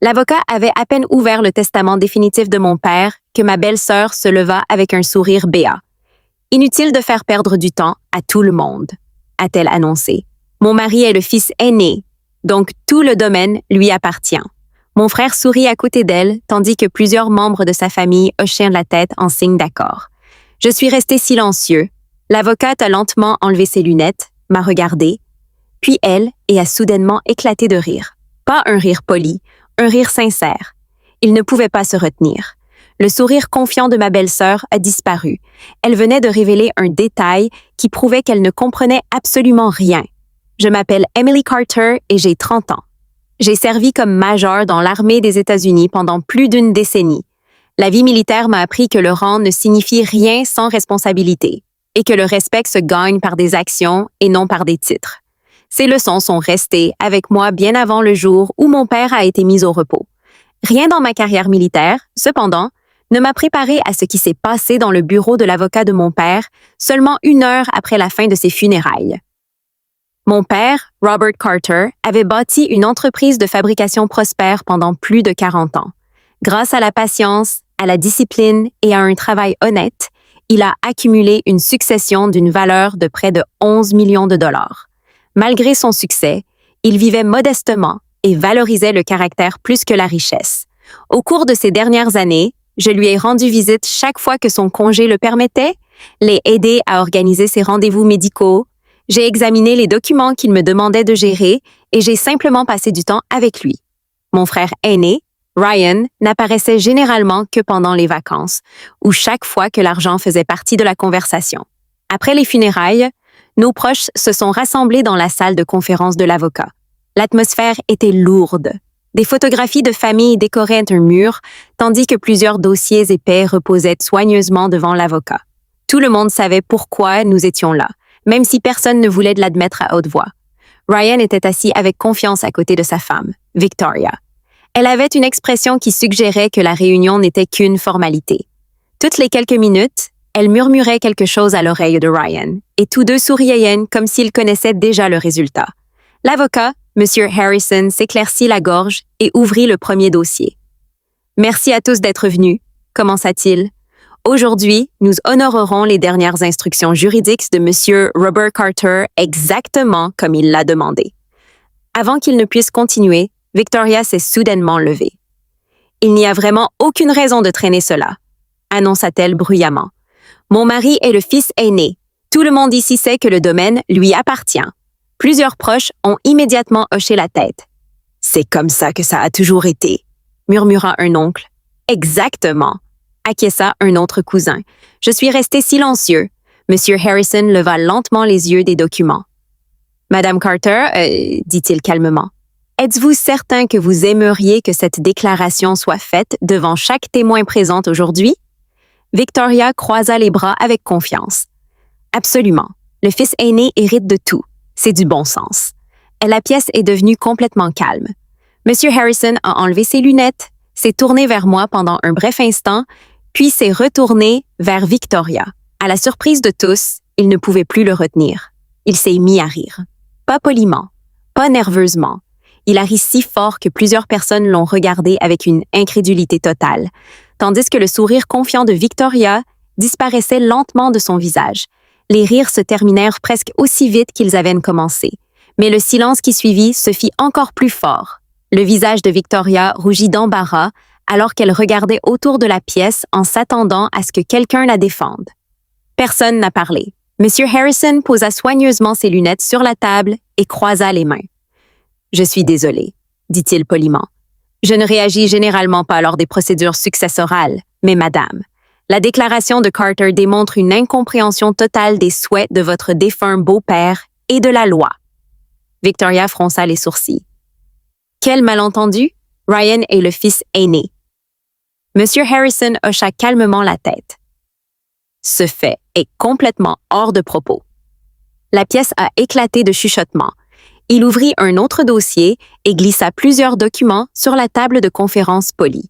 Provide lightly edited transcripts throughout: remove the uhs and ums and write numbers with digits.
L'avocat avait à peine ouvert le testament définitif de mon père que ma belle-sœur se leva avec un sourire béat. « Inutile de faire perdre du temps à tout le monde », a-t-elle annoncé. « Mon mari est le fils aîné, donc tout le domaine lui appartient. » Mon frère sourit à côté d'elle, tandis que plusieurs membres de sa famille hochaient la tête en signe d'accord. Je suis resté silencieux. L'avocate a lentement enlevé ses lunettes, m'a regardé, puis elle, et a soudainement éclaté de rire. Pas un rire poli, un rire sincère. Il ne pouvait pas se retenir. Le sourire confiant de ma belle-sœur a disparu. Elle venait de révéler un détail qui prouvait qu'elle ne comprenait absolument rien. Je m'appelle Emily Carter et j'ai 30 ans. J'ai servi comme major dans l'armée des États-Unis pendant plus d'une décennie. La vie militaire m'a appris que le rang ne signifie rien sans responsabilité et que le respect se gagne par des actions et non par des titres. Ces leçons sont restées avec moi bien avant le jour où mon père a été mis au repos. Rien dans ma carrière militaire, cependant, ne m'a préparé à ce qui s'est passé dans le bureau de l'avocat de mon père seulement 1 heure après la fin de ses funérailles. Mon père, Robert Carter, avait bâti une entreprise de fabrication prospère pendant plus de 40 ans. Grâce à la patience, à la discipline et à un travail honnête, il a accumulé une succession d'une valeur de près de 11 millions de dollars. Malgré son succès, il vivait modestement et valorisait le caractère plus que la richesse. Au cours de ces dernières années, je lui ai rendu visite chaque fois que son congé le permettait, l'ai aidé à organiser ses rendez-vous médicaux, j'ai examiné les documents qu'il me demandait de gérer et j'ai simplement passé du temps avec lui. Mon frère aîné, Ryan, n'apparaissait généralement que pendant les vacances, ou chaque fois que l'argent faisait partie de la conversation. Après les funérailles, nos proches se sont rassemblés dans la salle de conférence de l'avocat. L'atmosphère était lourde. Des photographies de famille décoraient un mur, tandis que plusieurs dossiers épais reposaient soigneusement devant l'avocat. Tout le monde savait pourquoi nous étions là, même si personne ne voulait de l'admettre à haute voix. Ryan était assis avec confiance à côté de sa femme, Victoria. Elle avait une expression qui suggérait que la réunion n'était qu'une formalité. Toutes les quelques minutes, elle murmurait quelque chose à l'oreille de Ryan, et tous deux souriaient comme s'ils connaissaient déjà le résultat. L'avocat, M. Harrison, s'éclaircit la gorge et ouvrit le premier dossier. « Merci à tous d'être venus », commença-t-il. « Aujourd'hui, nous honorerons les dernières instructions juridiques de M. Robert Carter exactement comme il l'a demandé. » Avant qu'il ne puisse continuer, Victoria s'est soudainement levée. « Il n'y a vraiment aucune raison de traîner cela », annonça-t-elle bruyamment. « Mon mari est le fils aîné. Tout le monde ici sait que le domaine lui appartient. » Plusieurs proches ont immédiatement hoché la tête. « C'est comme ça que ça a toujours été », murmura un oncle. « Exactement », acquiesça un autre cousin. « Je suis resté silencieux. » M. Harrison leva lentement les yeux des documents. « Madame Carter, dit-il calmement, êtes-vous certain que vous aimeriez que cette déclaration soit faite devant chaque témoin présent aujourd'hui? » Victoria croisa les bras avec confiance. « Absolument. Le fils aîné hérite de tout. C'est du bon sens. » La pièce est devenue complètement calme. M. Harrison a enlevé ses lunettes, s'est tourné vers moi pendant un bref instant, puis s'est retourné vers Victoria. À la surprise de tous, il ne pouvait plus le retenir. Il s'est mis à rire. Pas poliment, pas nerveusement. Il a ri si fort que plusieurs personnes l'ont regardé avec une incrédulité totale, tandis que le sourire confiant de Victoria disparaissait lentement de son visage. Les rires se terminèrent presque aussi vite qu'ils avaient commencé, mais le silence qui suivit se fit encore plus fort. Le visage de Victoria rougit d'embarras alors qu'elle regardait autour de la pièce en s'attendant à ce que quelqu'un la défende. Personne n'a parlé. M. Harrison posa soigneusement ses lunettes sur la table et croisa les mains. « Je suis désolé, » dit-il poliment. « Je ne réagis généralement pas lors des procédures successorales, mais madame, la déclaration de Carter démontre une incompréhension totale des souhaits de votre défunt beau-père et de la loi. » Victoria fronça les sourcils. « Quel malentendu? Ryan est le fils aîné. » M. Harrison hocha calmement la tête. « Ce fait est complètement hors de propos. » La pièce a éclaté de chuchotements. Il ouvrit un autre dossier et glissa plusieurs documents sur la table de conférence polie.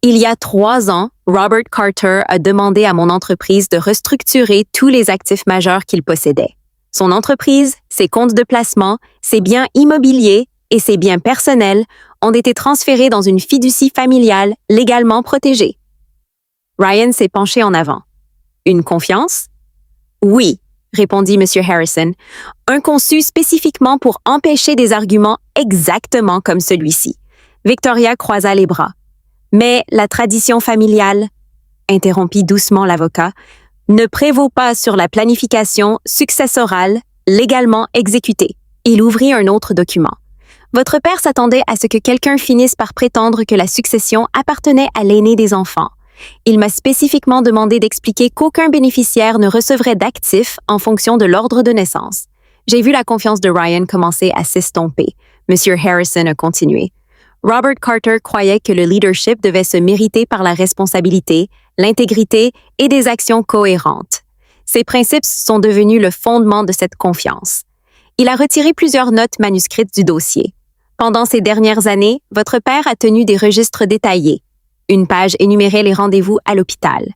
Il y a 3 ans, Robert Carter a demandé à mon entreprise de restructurer tous les actifs majeurs qu'il possédait. Son entreprise, ses comptes de placement, ses biens immobiliers et ses biens personnels ont été transférés dans une fiducie familiale légalement protégée. Ryan s'est penché en avant. Une confiance? Oui, répondit M. Harrison, un conçu spécifiquement pour empêcher des arguments exactement comme celui-ci. Victoria croisa les bras. Mais la tradition familiale, interrompit doucement l'avocat, ne prévaut pas sur la planification successorale légalement exécutée. Il ouvrit un autre document. Votre père s'attendait à ce que quelqu'un finisse par prétendre que la succession appartenait à l'aîné des enfants. Il m'a spécifiquement demandé d'expliquer qu'aucun bénéficiaire ne recevrait d'actifs en fonction de l'ordre de naissance. J'ai vu la confiance de Ryan commencer à s'estomper. M. Harrison a continué. Robert Carter croyait que le leadership devait se mériter par la responsabilité, l'intégrité et des actions cohérentes. Ces principes sont devenus le fondement de cette confiance. Il a retiré plusieurs notes manuscrites du dossier. Pendant ces dernières années, votre père a tenu des registres détaillés. Une page énumérait les rendez-vous à l'hôpital.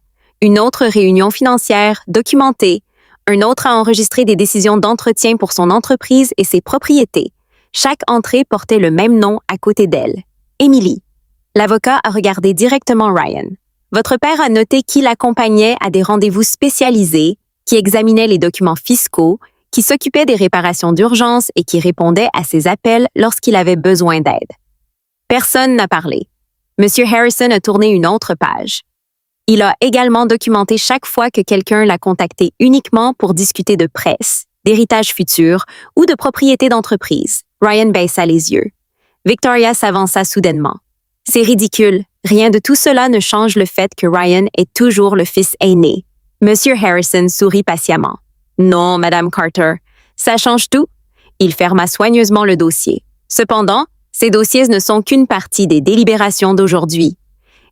Une autre réunion financière documentée. Un autre a enregistré des décisions d'entretien pour son entreprise et ses propriétés. Chaque entrée portait le même nom à côté d'elle. Emily. L'avocat a regardé directement Ryan. Votre père a noté qui l'accompagnait à des rendez-vous spécialisés, qui examinait les documents fiscaux, qui s'occupait des réparations d'urgence et qui répondait à ses appels lorsqu'il avait besoin d'aide. Personne n'a parlé. M. Harrison a tourné une autre page. Il a également documenté chaque fois que quelqu'un l'a contacté uniquement pour discuter de presse, d'héritage futur ou de propriété d'entreprise. Ryan baissa les yeux. Victoria s'avança soudainement. C'est ridicule. Rien de tout cela ne change le fait que Ryan est toujours le fils aîné. M. Harrison sourit patiemment. Non, Madame Carter, ça change tout. Il ferma soigneusement le dossier. Cependant, ces dossiers ne sont qu'une partie des délibérations d'aujourd'hui.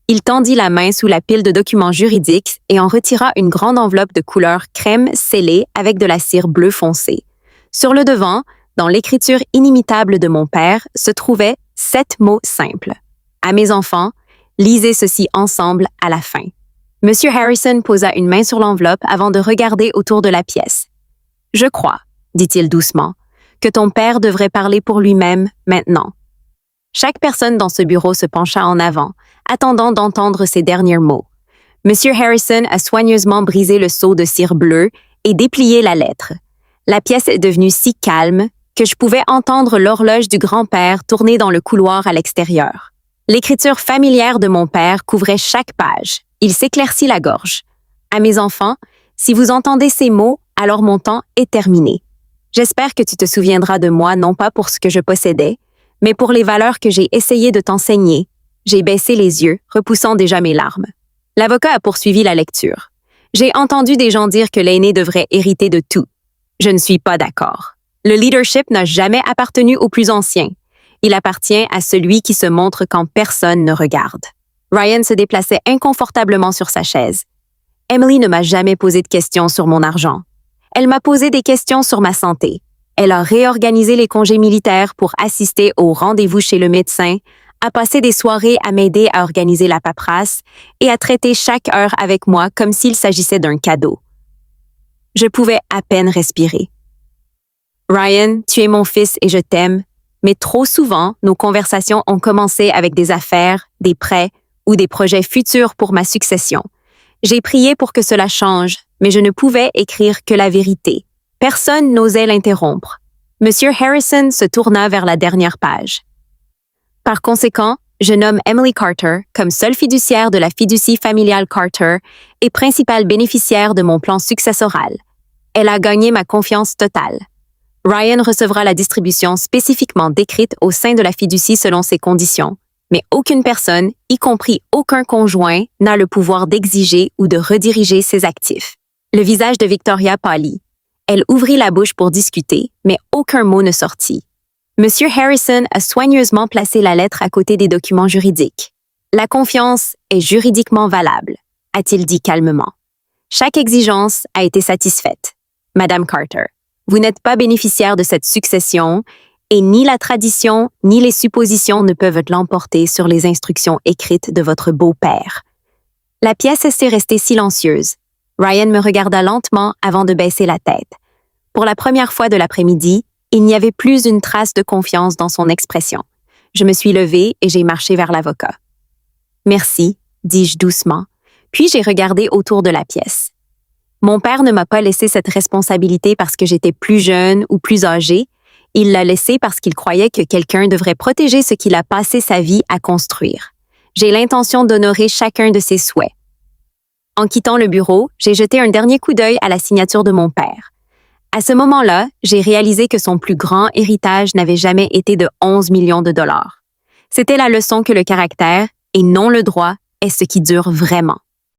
Il tendit la main sous la pile de documents juridiques et en retira une grande enveloppe de couleur crème scellée avec de la cire bleue foncée. Sur le devant, dans l'écriture inimitable de mon père, se trouvaient 7 mots simples. À mes enfants, lisez ceci ensemble à la fin. M. Harrison posa une main sur l'enveloppe avant de regarder autour de la pièce. « Je crois, dit-il doucement, que ton père devrait parler pour lui-même maintenant. » Chaque personne dans ce bureau se pencha en avant, attendant d'entendre ces derniers mots. M. Harrison a soigneusement brisé le seau de cire bleue et déplié la lettre. La pièce est devenue si calme que je pouvais entendre l'horloge du grand-père tourner dans le couloir à l'extérieur. L'écriture familière de mon père couvrait chaque page. Il s'éclaircit la gorge. À mes enfants, si vous entendez ces mots, alors mon temps est terminé. J'espère que tu te souviendras de moi non pas pour ce que je possédais, mais pour les valeurs que j'ai essayé de t'enseigner. J'ai baissé les yeux, repoussant déjà mes larmes. L'avocat a poursuivi la lecture. J'ai entendu des gens dire que l'aîné devrait hériter de tout. Je ne suis pas d'accord. Le leadership n'a jamais appartenu aux plus anciens. Il appartient à celui qui se montre quand personne ne regarde. Ryan se déplaçait inconfortablement sur sa chaise. Emily ne m'a jamais posé de questions sur mon argent. Elle m'a posé des questions sur ma santé. Elle a réorganisé les congés militaires pour assister aux rendez-vous chez le médecin, a passé des soirées à m'aider à organiser la paperasse et à traiter chaque heure avec moi comme s'il s'agissait d'un cadeau. Je pouvais à peine respirer. Ryan, tu es mon fils et je t'aime, mais trop souvent, nos conversations ont commencé avec des affaires, des prêts ou des projets futurs pour ma succession. J'ai prié pour que cela change, mais je ne pouvais écrire que la vérité. Personne n'osait l'interrompre. M. Harrison se tourna vers la dernière page. Par conséquent, je nomme Emily Carter comme seule fiduciaire de la fiducie familiale Carter et principale bénéficiaire de mon plan successoral. Elle a gagné ma confiance totale. Ryan recevra la distribution spécifiquement décrite au sein de la fiducie selon ses conditions, mais aucune personne, y compris aucun conjoint, n'a le pouvoir d'exiger ou de rediriger ses actifs. Le visage de Victoria pâlit. Elle ouvrit la bouche pour discuter, mais aucun mot ne sortit. M. Harrison a soigneusement placé la lettre à côté des documents juridiques. La confiance est juridiquement valable, a-t-il dit calmement. Chaque exigence a été satisfaite. Madame Carter, vous n'êtes pas bénéficiaire de cette succession et ni la tradition ni les suppositions ne peuvent l'emporter sur les instructions écrites de votre beau-père. La pièce s'est restée silencieuse. Ryan me regarda lentement avant de baisser la tête. Pour la première fois de l'après-midi, Il n'y avait plus une trace de confiance dans son expression. Je me suis levée et j'ai marché vers l'avocat. Merci, dis-je doucement, puis j'ai regardé autour de la pièce. Mon père ne m'a pas laissé cette responsabilité parce que j'étais plus jeune ou plus âgée. Il l'a laissé parce qu'il croyait que quelqu'un devrait protéger ce qu'il a passé sa vie à construire. J'ai l'intention d'honorer chacun de ses souhaits. En quittant le bureau, j'ai jeté un dernier coup d'œil à la signature de mon père. À ce moment-là, j'ai réalisé que son plus grand héritage n'avait jamais été de 11 millions de dollars. C'était la leçon que le caractère, et non le droit, est ce qui dure vraiment.